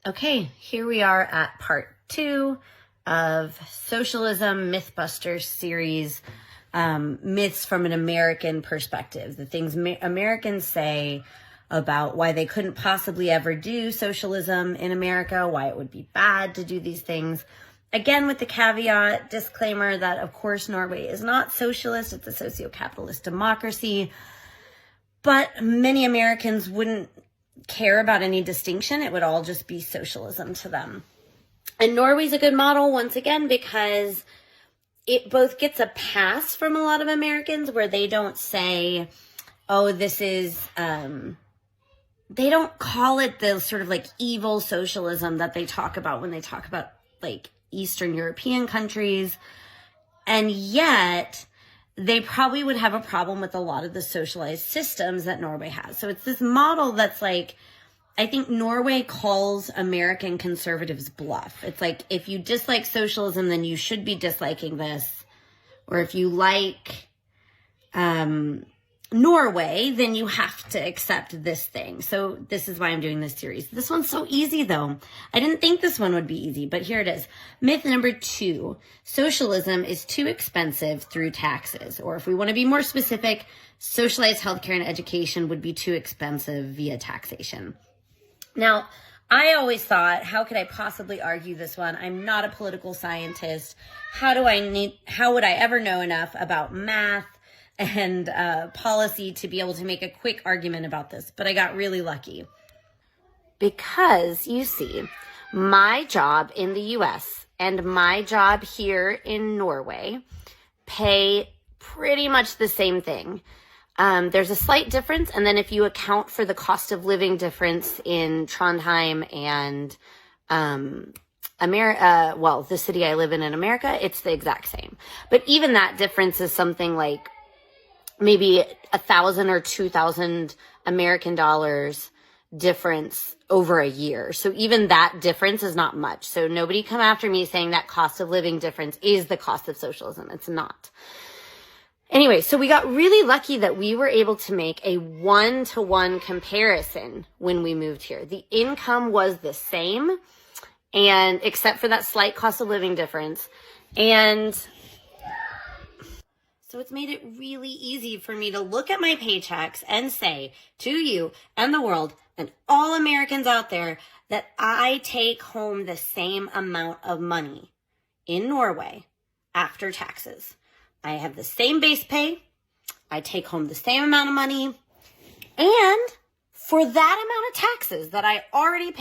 Okay, here we are at part 2 of Socialism Mythbusters series, myths from an American perspective, the things Americans say about why they couldn't possibly ever do socialism in America, why it would be bad to do these things. Again, with the caveat, disclaimer that, of course, Norway is not socialist. It's a socio-capitalist democracy. But many Americans wouldn't care about any distinction. It would all just be socialism to them. And Norway's a good model, once again, because it both gets a pass from a lot of Americans where they don't say, oh, this is, they don't call it the sort of like evil socialism that they talk about when they talk about like Eastern European countries. And yet they probably would have a problem with a lot of the socialized systems that Norway has. So it's this model that's like, I think Norway calls American conservatives bluff. It's like, if you dislike socialism, then you should be disliking this. Or if you like Norway, then you have to accept this thing. So this is why I'm doing this series. This one's so easy, though. I didn't think this one would be easy, but here it is. Myth number 2, socialism is too expensive through taxes. Or if we want to be more specific, socialized healthcare and education would be too expensive via taxation. Now, I always thought, how could I possibly argue this one? I'm not a political scientist. How would I ever know enough about math and policy to be able to make a quick argument about this? But I got really lucky. Because, you see, my job in the US and my job here in Norway pay pretty much the same thing. There's a slight difference, and then if you account for the cost of living difference in Trondheim and the city I live in America, it's the exact same. But even that difference is something like maybe 1,000 or 2,000 American dollars difference over a year. So even that difference is not much. So nobody come after me saying that cost of living difference is the cost of socialism. It's not. Anyway, so we got really lucky that we were able to make a 1-to-1 comparison when we moved here. The income was the same, and except for that slight cost of living difference. And so it's made it really easy for me to look at my paychecks and say to you and the world and all Americans out there that I take home the same amount of money in Norway after taxes. I have the same base pay. I take home the same amount of money. And for that amount of taxes that I already pay,